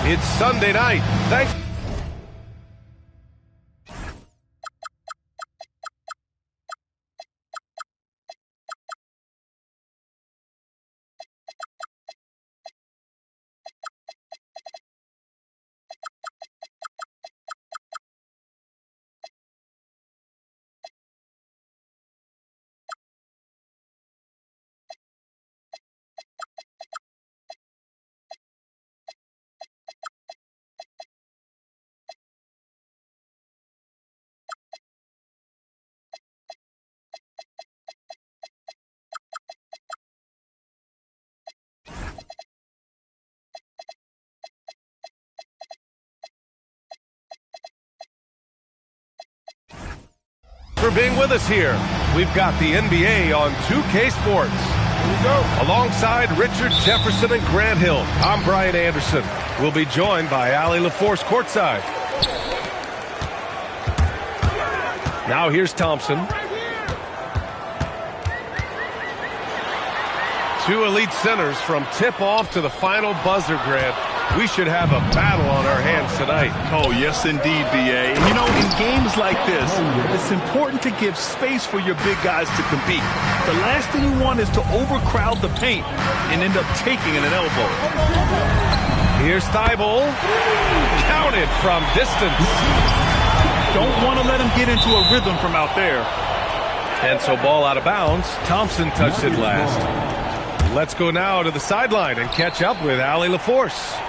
It's Sunday night. Thanks. For being with us here. We've got the NBA on 2K Sports. Here we go. Alongside Richard Jefferson and Grant Hill, I'm Brian Anderson. We'll be joined by Allie LaForce courtside. Now here's Thompson. Two elite centers from tip-off to the final buzzer, Grant. We should have a battle on our hands tonight. Oh, yes, indeed, B.A. And, you know, in games like this, it's important to give space for your big guys to compete. The last thing you want is to overcrowd the paint and end up taking an elbow. Here's Thibault. Counted from distance. Don't want to let him get into a rhythm from out there. And so ball out of bounds. Thompson touched it last. Let's go now to the sideline and catch up with Allie LaForce.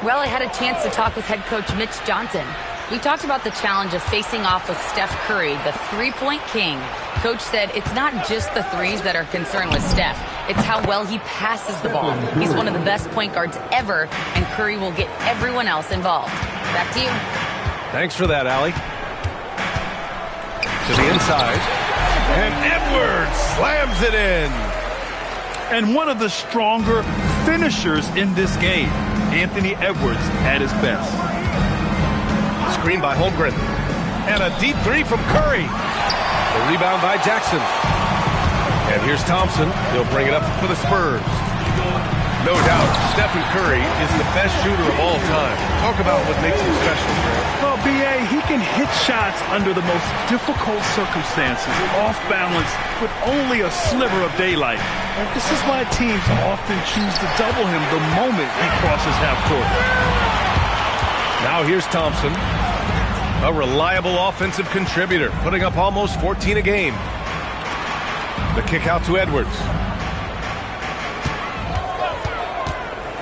Well, I had a chance to talk with head coach Mitch Johnson. We talked about the challenge of facing off with Steph Curry, the three-point king. Coach said it's not just the threes that are concerned with Steph. It's how well he passes the ball. He's one of the best point guards ever, and Curry will get everyone else involved. Back to you. Thanks for that, Allie. To the inside. And Edwards slams it in. And one of the stronger finishers in this game, Anthony Edwards, at his best. Screen by Holmgren. And a deep three from Curry. The rebound by Jackson. And here's Thompson. He'll bring it up for the Spurs. No doubt, Stephen Curry is the best shooter of all time. Talk about what makes him special, Grant. Well, B.A., he can hit shots under the most difficult circumstances, off balance, with only a sliver of daylight. And this is why teams often choose to double him the moment he crosses half court. Now here's Thompson, a reliable offensive contributor, putting up almost 14 a game. The kick out to Edwards.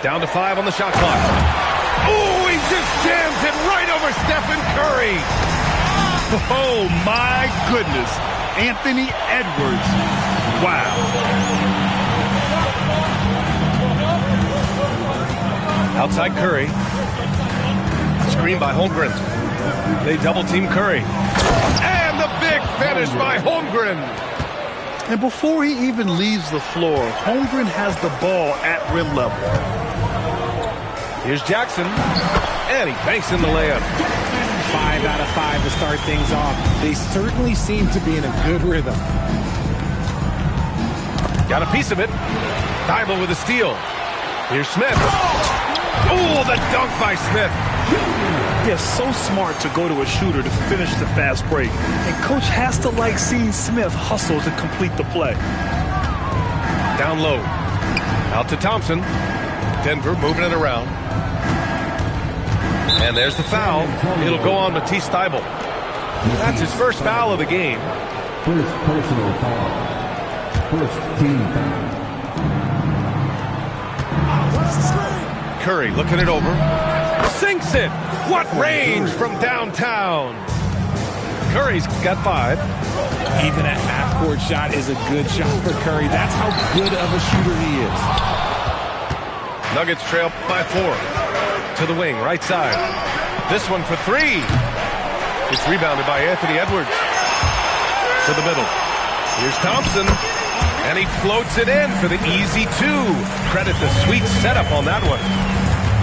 Down to 5 on the shot clock. Oh, he just jams it right over Stephen Curry. Oh, my goodness. Anthony Edwards. Wow. Outside Curry. Screen by Holmgren. They double-team Curry. And the big finish by Holmgren. And before he even leaves the floor, Holmgren has the ball at rim level. Here's Jackson. And he banks in the layup. 5 out of 5 to start things off. They certainly seem to be in a good rhythm. Got a piece of it. Thibault with a steal. Here's Smith. Oh, the dunk by Smith. They're so smart to go to a shooter to finish the fast break. And coach has to like seeing Smith hustle to complete the play. Down low. Out to Thompson. Denver moving it around. And there's the foul. It'll go on Matisse Thibault. That's his first foul of the game. First personal foul. First team foul. Curry looking it over. Sinks it. What range from downtown. Curry's got 5. Even a half-court shot is a good shot for Curry. That's how good of a shooter he is. Nuggets trail by 4. To the wing, right side. This one for 3. It's rebounded by Anthony Edwards. To the middle. Here's Thompson. And he floats it in for the easy 2. Credit the sweet setup on that one.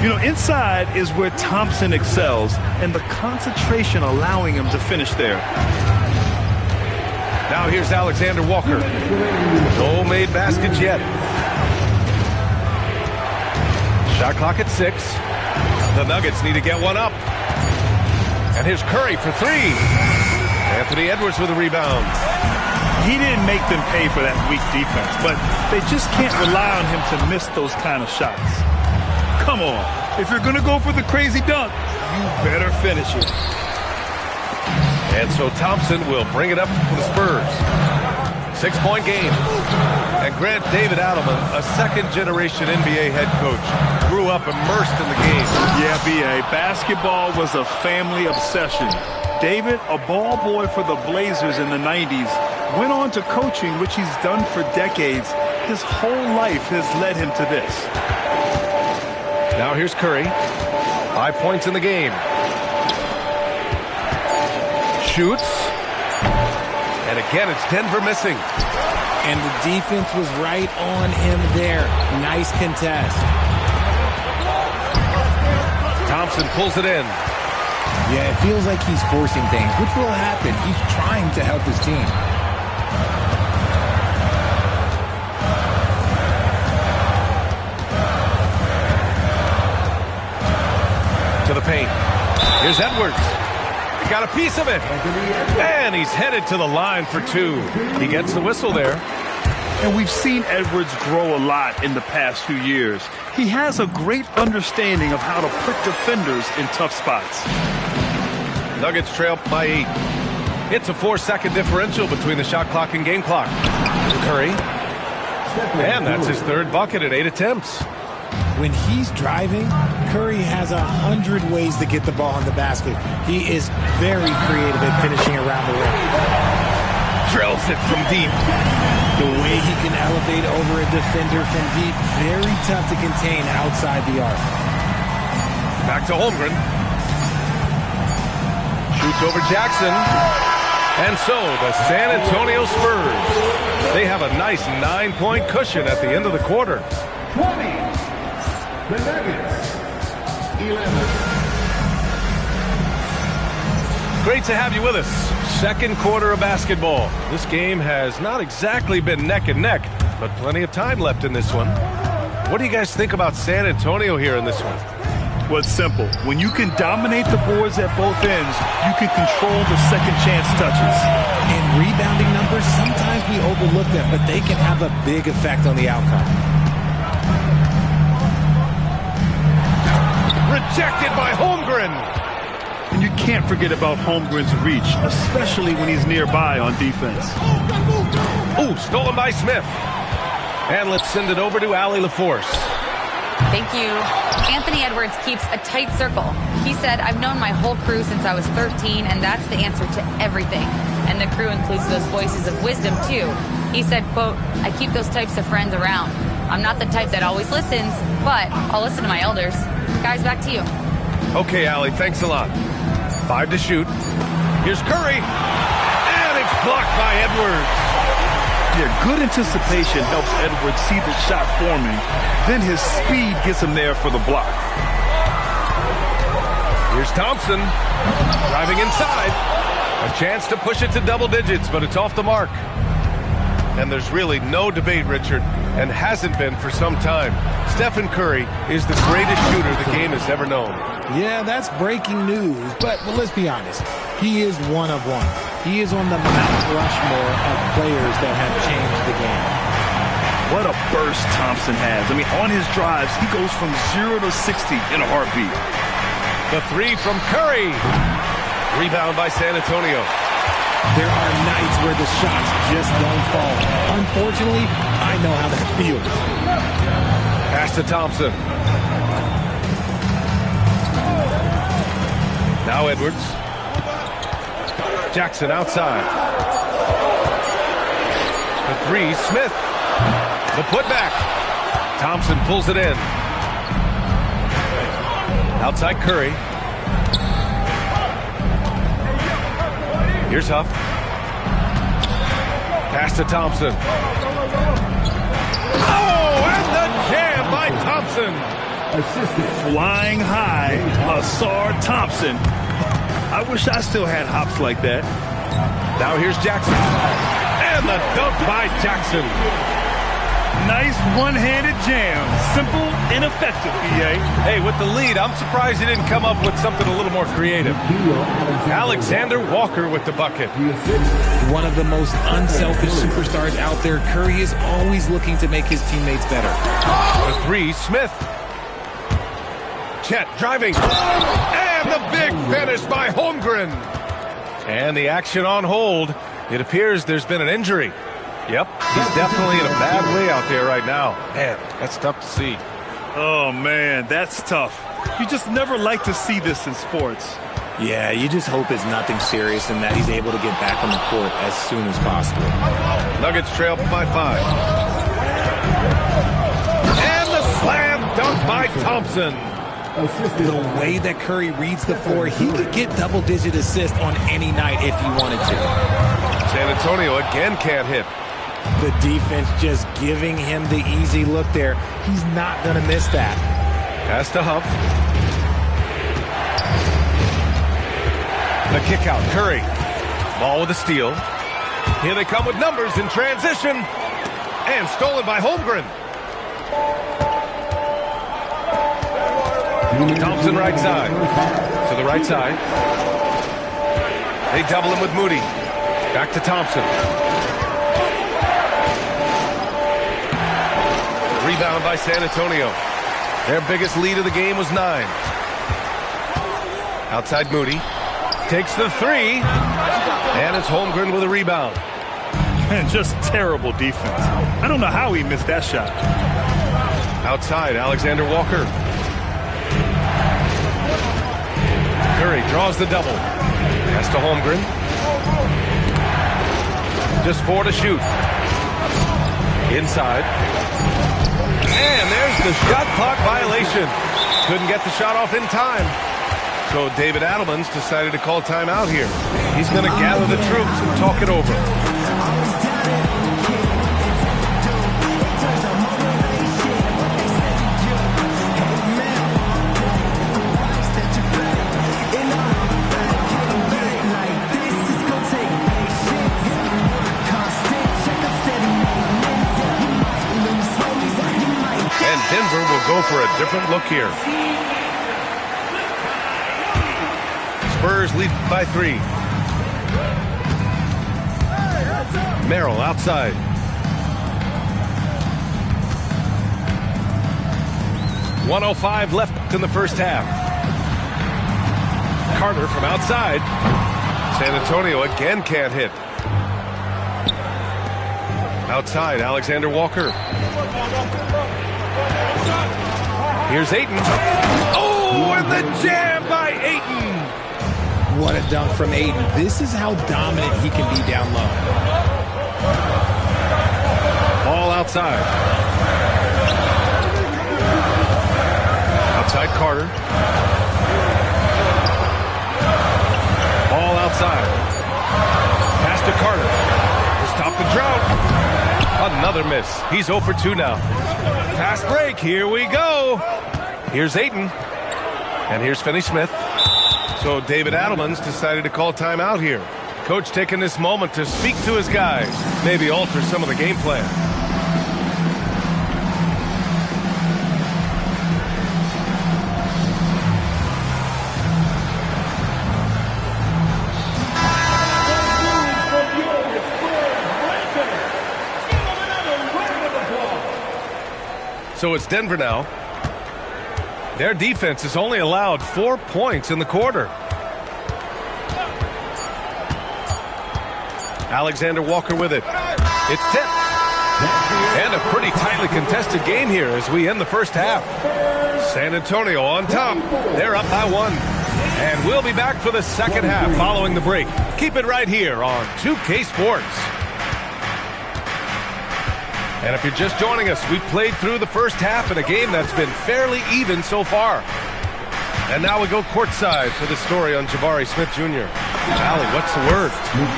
You know, inside is where Thompson excels, and the concentration allowing him to finish there. Now here's Alexander Walker. No made baskets yet. Shot clock at 6. The Nuggets need to get one up. And here's Curry for three. Anthony Edwards with a rebound. He didn't make them pay for that weak defense, but they just can't rely on him to miss those kind of shots. Come on. If you're going to go for the crazy dunk, you better finish it. And so Thompson will bring it up for the Spurs. 6-point game. And Grant David Adelman, a second-generation NBA head coach, grew up immersed in the game. Yeah, B.A., basketball was a family obsession. David, a ball boy for the Blazers in the 90s, went on to coaching, which he's done for decades. His whole life has led him to this. Now here's Curry. 5 points in the game. Shoots. And again, it's Denver missing. And the defense was right on him there. Nice contest. Thompson pulls it in. Yeah, it feels like he's forcing things, which will happen. He's trying to help his team. To the paint. Here's Edwards. He got a piece of it. And he's headed to the line for two. He gets the whistle there. And we've seen Edwards grow a lot in the past few years. He has a great understanding of how to put defenders in tough spots. Nuggets trail by 8. It's a 4-second differential between the shot clock and game clock. Curry. And that's his third bucket in 8 attempts. When he's driving, Curry has 100 ways to get the ball in the basket. He is very creative at finishing around the rim. Drills it from deep. The way he can elevate over a defender from deep, very tough to contain outside the arc. Back to Holmgren. Shoots over Jackson. And so the San Antonio Spurs, they have a nice 9-point cushion at the end of the quarter. 20. The Nuggets, 11. Great to have you with us. Second quarter of basketball. This game has not exactly been neck and neck, but plenty of time left in this one. What do you guys think about San Antonio here in this one? Well, it's simple. When you can dominate the boards at both ends, you can control the second chance touches. And rebounding numbers, sometimes we overlook them, but they can have a big effect on the outcome. Rejected by Holmgren. And you can't forget about Holmgren's reach, especially when he's nearby on defense. Ooh, stolen by Smith. And let's send it over to Allie LaForce. Thank you. Anthony Edwards keeps a tight circle. He said, I've known my whole crew since I was 13, and that's the answer to everything. And the crew includes those voices of wisdom, too. He said, quote, I keep those types of friends around. I'm not the type that always listens, but I'll listen to my elders. Guys, back to you. Okay, Allie, thanks a lot. 5 to shoot. Here's Curry. And it's blocked by Edwards. Yeah, good anticipation helps Edwards see the shot forming. Then his speed gets him there for the block. Here's Thompson. Driving inside. A chance to push it to double digits, but it's off the mark. And there's really no debate, Richard, and hasn't been for some time. Stephen Curry is the greatest shooter the game has ever known. Yeah, that's breaking news, but well, let's be honest. He is one of one. He is on the Mount Rushmore of players that have changed the game. What a burst Thompson has. I mean, on his drives, he goes from 0 to 60 in a heartbeat. The three from Curry. Rebound by San Antonio. There are nights where the shots just don't fall. Unfortunately, I know how that feels. Pass to Thompson. Now Edwards. Jackson outside. The three, Smith. The putback. Thompson pulls it in. Outside Curry. Here's Huff. Pass to Thompson. Oh, and the jam by Thompson. Flying high, Ausar Thompson. I wish I still had hops like that. Now here's Jackson. And the dunk by Jackson. Nice one-handed jam. Simple and effective, EA. Hey, with the lead, I'm surprised he didn't come up with something a little more creative. Alexander Walker with the bucket. One of the most unselfish superstars out there, Curry is always looking to make his teammates better. The three, Smith. Chet driving. And the big finish by Holmgren. And the action on hold. It appears there's been an injury. Yep, he's definitely in a bad way out there right now. Man, that's tough to see. Oh, man, that's tough. You just never like to see this in sports. Yeah, you just hope it's nothing serious and that he's able to get back on the court as soon as possible. Nuggets trail by 5. And the slam dunk by Thompson. The way that Curry reads the floor, he could get double-digit assists on any night if he wanted to. San Antonio again can't hit. The defense just giving him the easy look there. He's not going to miss that. Pass to Huff. The kick out, Curry. Ball with a steal. Here they come with numbers in transition. And stolen by Holmgren. Thompson right side. To the right side. They double him with Moody. Back to Thompson. Rebound by San Antonio. Their biggest lead of the game was 9. Outside Moody. Takes the 3. And it's Holmgren with a rebound. And just terrible defense. I don't know how he missed that shot. Outside, Alexander Walker. Curry draws the double. Pass to Holmgren. Just 4 to shoot. Inside. And there's the shot clock violation. Couldn't get the shot off in time. So David Adelman's decided to call timeout here. He's going to gather the troops and talk it over. Denver will go for a different look here. Spurs lead by 3. Merrill outside. .105 left in the first half. Carter from outside. San Antonio again can't hit. Outside, Alexander Walker. Here's Ayton. Oh, and the jam by Ayton. What a dunk from Ayton. This is how dominant he can be down low. Ball outside. Outside Carter. Ball outside. Pass to Carter. To stop the drought. Another miss. He's 0 for 2 now. Fast break. Here we go. Here's Ayton. And here's Finney-Smith. So David Adelman's decided to call timeout here. Coach taking this moment to speak to his guys. Maybe alter some of the game plan. So it's Denver now. Their defense has only allowed 4 points in the quarter. Alexander Walker with it. It's tipped. And a pretty tightly contested game here as we end the first half. San Antonio on top. They're up by 1. And we'll be back for the second half following the break. Keep it right here on 2K Sports. And if you're just joining us, we played through the first half in a game that's been fairly even so far. And now we go courtside for the story on Jabari Smith Jr. Allie, what's the word?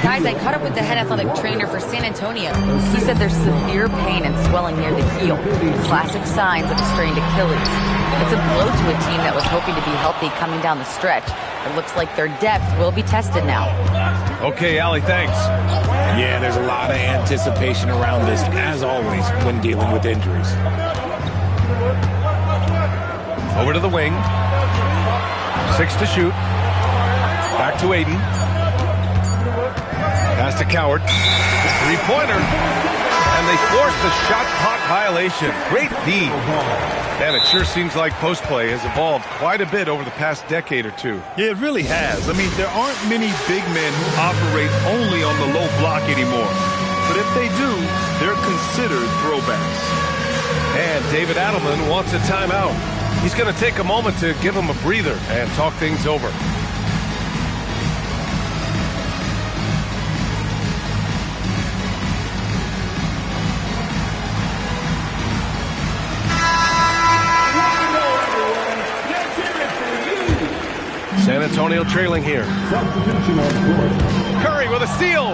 Guys, I caught up with the head athletic trainer for San Antonio. He said there's severe pain and swelling near the heel, classic signs of a strained Achilles. It's a blow to a team that was hoping to be healthy coming down the stretch. It looks like their depth will be tested now. Okay, Allie, thanks. Yeah, there's a lot of anticipation around this, as always, when dealing with injuries. Over to the wing. 6 to shoot. Back to Aiden. Pass to Coward. Three-pointer. And they force the shot clock violation. Great D. Man, it sure seems like post play has evolved quite a bit over the past decade or two. Yeah, it really has. I mean, there aren't many big men who operate only on the low block anymore. But if they do, they're considered throwbacks. And David Adelman wants a timeout. He's going to take a moment to give him a breather and talk things over. San Antonio trailing here. Curry with a steal.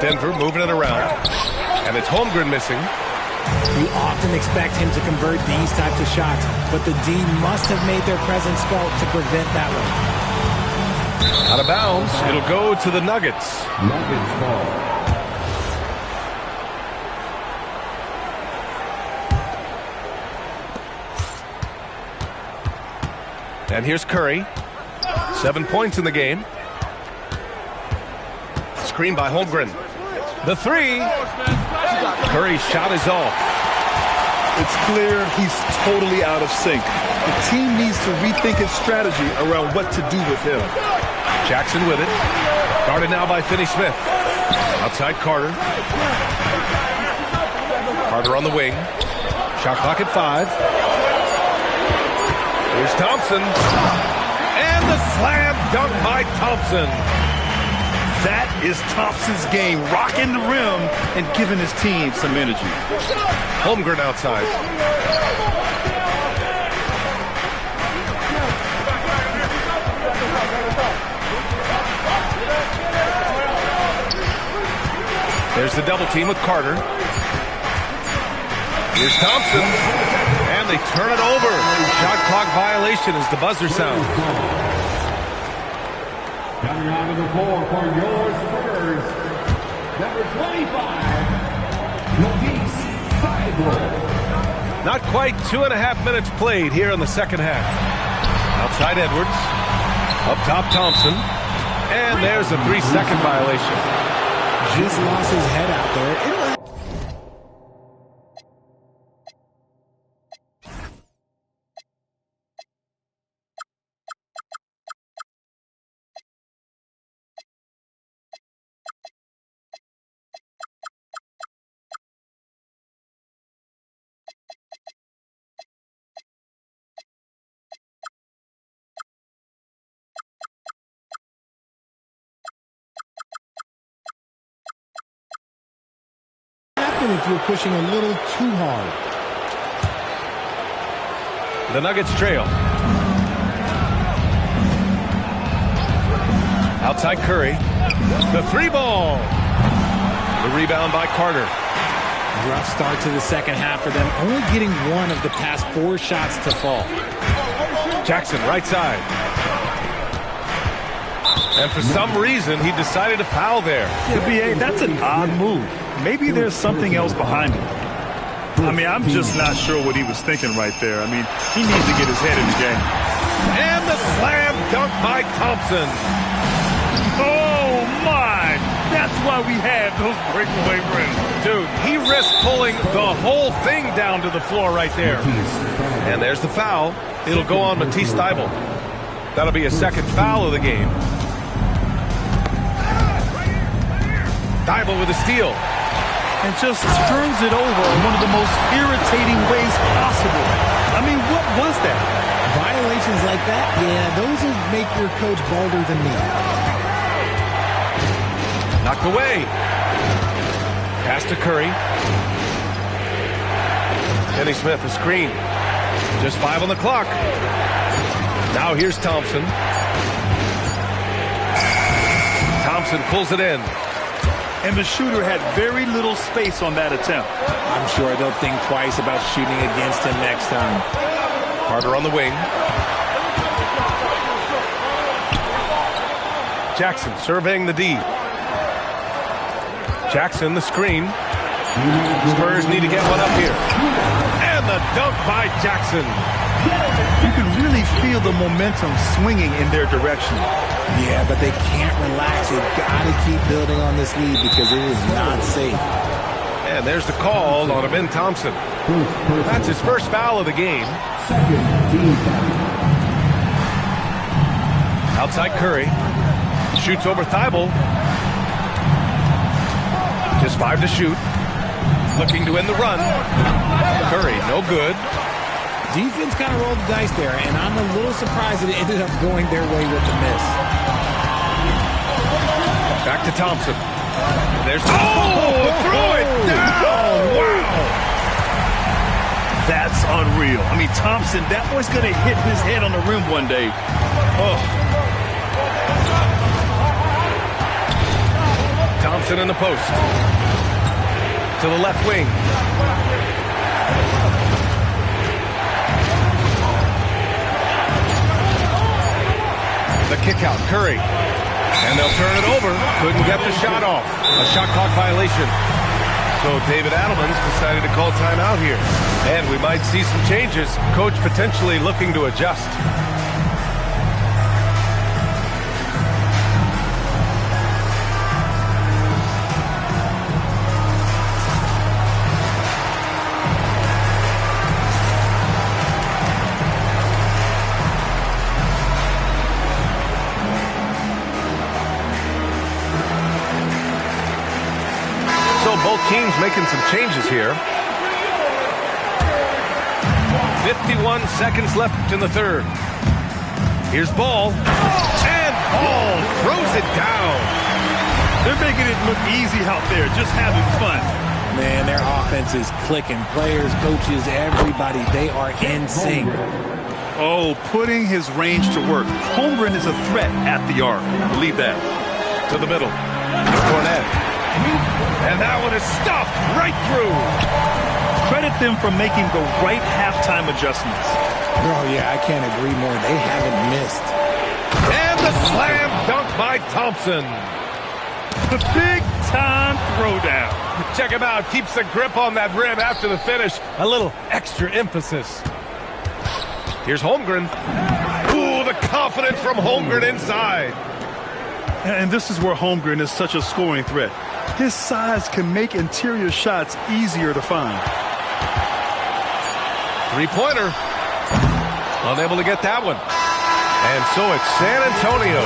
Denver moving it around. And it's Holmgren missing. We often expect him to convert these types of shots, but the D must have made their presence felt to prevent that one. Out of bounds. It'll go to the Nuggets. Nuggets ball. And here's Curry. 7 points in the game. Screen by Holmgren. The three. Curry's shot is off. It's clear he's totally out of sync. The team needs to rethink its strategy around what to do with him. Jackson with it. Guarded now by Finney-Smith. Outside Carter. Carter on the wing. Shot clock at 5. Here's Thompson. And the slam dunk by Thompson. That is Thompson's game, rocking the rim and giving his team some energy. Holmgren outside. There's the double team with Carter. Here's Thompson. And they turn it over. Shot clock violation as the buzzer sounds. Coming onto the floor for your Spurs, number 25, Matisse Thybulle. Not quite 2.5 minutes played here in the second half. Outside Edwards. Up top Thompson. And there's a 3-second violation. Just lost his head out there. If you're pushing a little too hard. The Nuggets trail. Outside Curry. The three ball. The rebound by Carter. Rough start to the second half for them, only getting one of the past 4 shots to fall. Jackson right side. And for some reason, he decided to foul there. Yeah, B.A., that's an odd move. Maybe there's something else behind it. I mean, I'm just not sure what he was thinking right there. I mean, he needs to get his head in the game. And the slam dunk by Thompson. Oh, my. That's why we have those breakaway rims. Dude, he risked pulling the whole thing down to the floor right there. And there's the foul. It'll go on Matisse Thybulle. That'll be a second foul of the game. Thybulle with a steal. And just turns it over in one of the most irritating ways possible. I mean, what was that? Violations like that, yeah, those will make your coach bolder than me. Knocked away. Pass to Curry. Finney-Smith, a screen. Just 5 on the clock. Now here's Thompson. Thompson pulls it in. And the shooter had very little space on that attempt. I'm sure they'll think twice about shooting against him next time. Carter on the wing. Jackson surveying the D. Jackson, the screen. Spurs need to get one up here. And the dunk by Jackson. You can really feel the momentum swinging in their direction. Yeah, but they can't relax. They've got to keep building on this lead because it is not safe. And there's the call on Amin Thompson. That's his first foul of the game. Outside Curry. Shoots over Thibault. Just 5 to shoot. Looking to end the run. Curry, no good. Defense kind of rolled the dice there, and I'm a little surprised that it ended up going their way with the miss. Back to Thompson. There's throw it down! Wow! That's unreal. I mean, Thompson, that boy's going to hit his head on the rim one day. Oh. Thompson in the post. To the left wing. The kick out, Curry. And they'll turn it over. Couldn't get the shot off. A shot clock violation. So David Adelman's decided to call timeout here. And we might see some changes. Coach potentially looking to adjust. Both teams making some changes here. 51 seconds left in the third. Here's Ball. And Ball throws it down. They're making it look easy out there, just having fun. Man, their offense is clicking. Players, coaches, everybody, they are in sync. Oh, putting his range to work. Holmgren is a threat at the arc. Believe that. To the middle. Cornette. And that one is stuffed right through. Credit them for making the right halftime adjustments. Oh, yeah, I can't agree more. They haven't missed. And the slam dunk by Thompson. The big-time throwdown. Check him out. Keeps the grip on that rim after the finish. A little extra emphasis. Here's Holmgren. Ooh, the confidence from Holmgren inside. And this is where Holmgren is such a scoring threat. His size can make interior shots easier to find. Three-pointer. Unable to get that one. And so it's San Antonio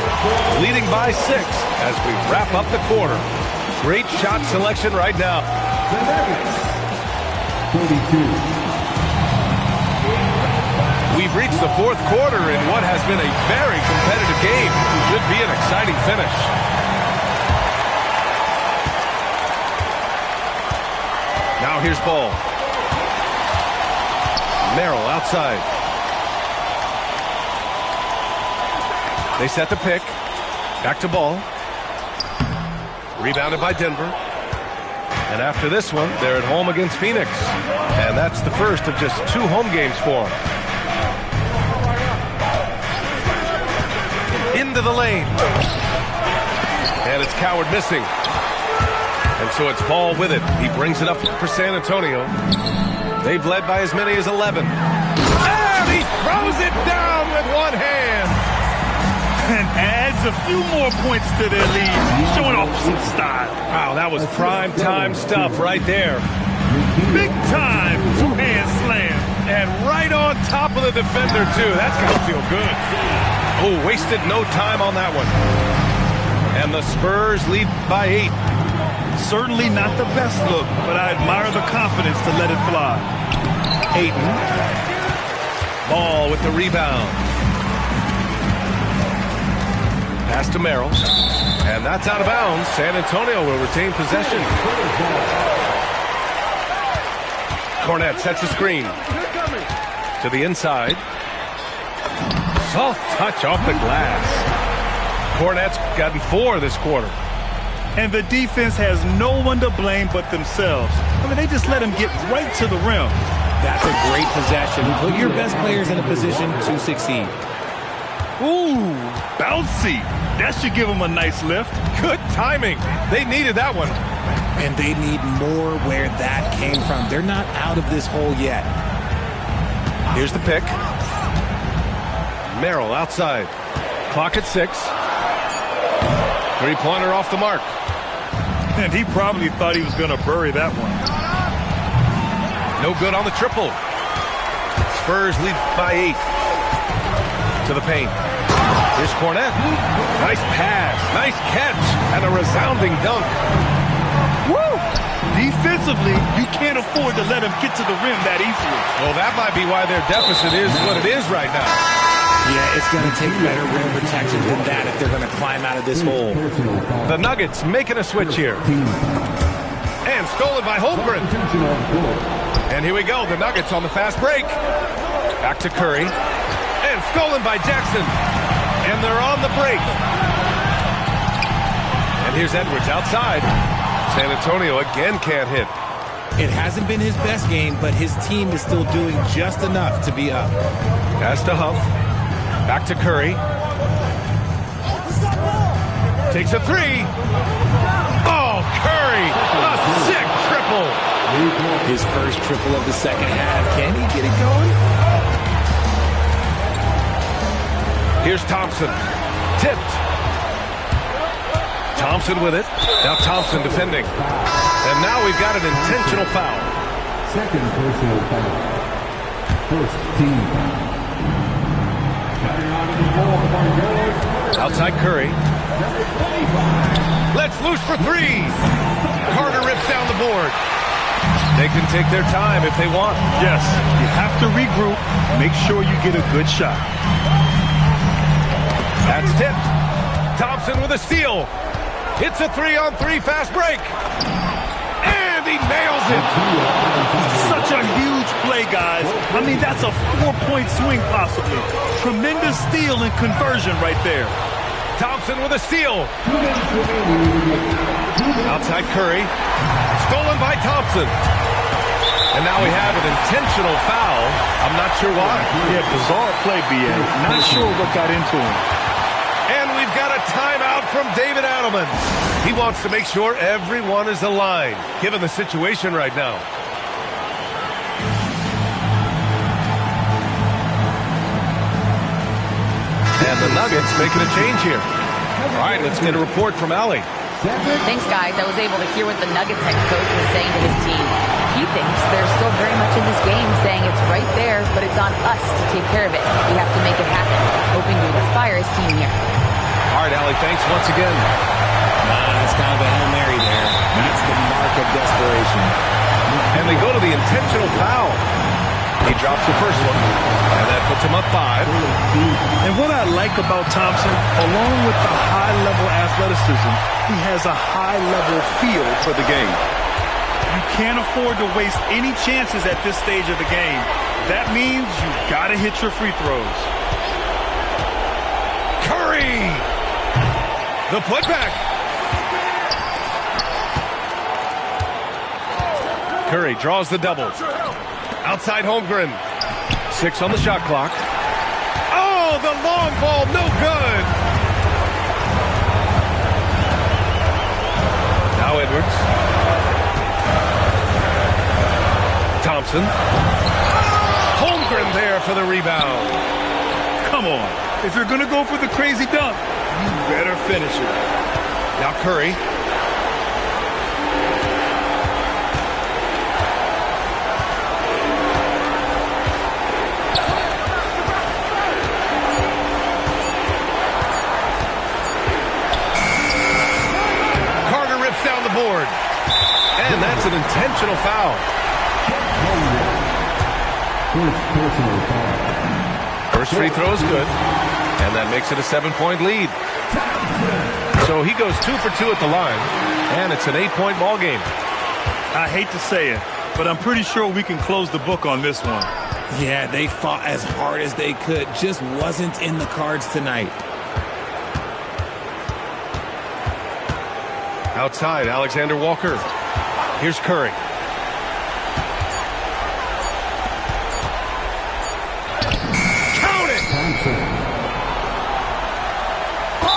leading by 6 as we wrap up the quarter. Great shot selection right now. 42. We've reached the fourth quarter in what has been a very competitive game. Should be an exciting finish. Now here's Ball. Merrill outside. They set the pick. Back to Ball. Rebounded by Denver. And after this one, they're at home against Phoenix. And that's the first of just 2 home games for them. Into the lane. And it's Coward missing. And so it's Ball with it. He brings it up for San Antonio. They've led by as many as 11. And he throws it down with one hand. And adds a few more points to their lead, showing off some style. Wow, that was prime time stuff right there. Big time two-hand slam. And right on top of the defender, too. That's got to feel good. Oh, wasted no time on that one. And the Spurs lead by 8. Certainly not the best look, but I admire the confidence to let it fly. Ayton. Ball with the rebound. Pass to Merrill. And that's out of bounds. San Antonio will retain possession. Cornette sets the screen. To the inside. Soft touch off the glass. Cornette's gotten 4 this quarter. And the defense has no one to blame but themselves. I mean, they just let him get right to the rim. That's a great possession. Put your best players in a position to succeed. Ooh, bouncy. That should give him a nice lift. Good timing. They needed that one. And they need more where that came from. They're not out of this hole yet. Here's the pick. Merrill outside. Clock at 6. Three-pointer off the mark. And he probably thought he was going to bury that one. No good on the triple. Spurs lead by 8. To the paint. Here's Cornette. Nice pass. Nice catch. And a resounding dunk. Woo! Defensively, you can't afford to let him get to the rim that easily. Well, that might be why their deficit is what it is right now. Yeah, it's going to take better rim protection than that if they're going to climb out of this hole. The Nuggets making a switch here. And stolen by Holmgren. And here we go. The Nuggets on the fast break. Back to Curry. And stolen by Jackson. And they're on the break. And here's Edwards outside. San Antonio again can't hit. It hasn't been his best game, but his team is still doing just enough to be up. Pass to Huff. Back to Curry. Takes a 3. Oh, Curry! A sick triple! His first triple of the second half. Can he get it going? Here's Thompson. Tipped. Thompson with it. Now Thompson defending. And now we've got an intentional foul. Second personal foul. First team foul. Outside Curry. Let's loose for 3. Carter rips down the board. They can take their time if they want. Yes, you have to regroup. Make sure you get a good shot. That's tipped. Thompson with a steal. It's a 3-on-3 fast break. And he nails it. Such a huge play, guys. I mean, that's a 4-point swing possibly. Tremendous steal and conversion right there. Thompson with a steal. Outside Curry. Stolen by Thompson. And now we have an intentional foul. I'm not sure why. Yeah, bizarre play, B.A. Not sure what got into him. And we've got a timeout from David Adelman. He wants to make sure everyone is aligned, given the situation right now. And the Nuggets making a change here. All right, let's get a report from Allie. Thanks, guys. I was able to hear what the Nuggets head coach was saying to his team. He thinks they're still very much in this game, saying it's right there, but it's on us to take care of it. We have to make it happen, hoping to inspire his team here. All right, Allie, thanks once again. That's kind of a Hail Mary there. That's the mark of desperation. And they go to the intentional foul. He drops the first one, and that puts him up 5. And what I like about Thompson, along with the high-level athleticism, he has a high-level feel for the game. You can't afford to waste any chances at this stage of the game. That means you've got to hit your free throws. Curry! The putback. Curry draws the double. Outside Holmgren. 6 on the shot clock. Oh, the long ball, no good. Now Edwards. Thompson. Holmgren there for the rebound. Come on. If you're going to go for the crazy dunk, you better finish it. Now Curry. Down the board. And that's an intentional foul. First free throw is good. And that makes it a 7-point lead. So he goes 2 for 2 at the line. And it's an 8-point ball game. I hate to say it, but I'm pretty sure we can close the book on this one. Yeah, they fought as hard as they could. Just wasn't in the cards tonight. Outside, Alexander Walker. Here's Curry. Count it!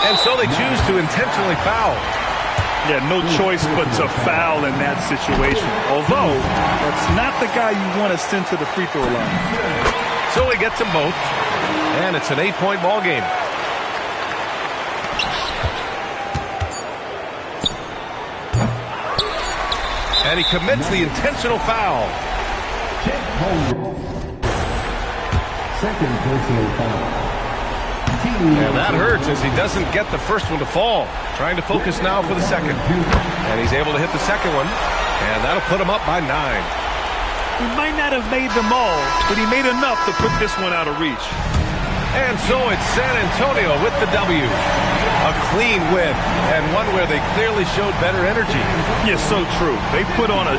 And so they choose to intentionally foul. Yeah, no choice but to foul in that situation. Although, that's not the guy you want to send to the free throw line. So he gets them both. And it's an 8-point ball game. And he commits the intentional foul. Second personal foul. And that hurts as he doesn't get the first one to fall. Trying to focus now for the second. And he's able to hit the second one. And that'll put him up by 9. He might not have made them all, but he made enough to put this one out of reach. And so it's San Antonio with the W. A clean win, and one where they clearly showed better energy. Yeah, so true. They put on a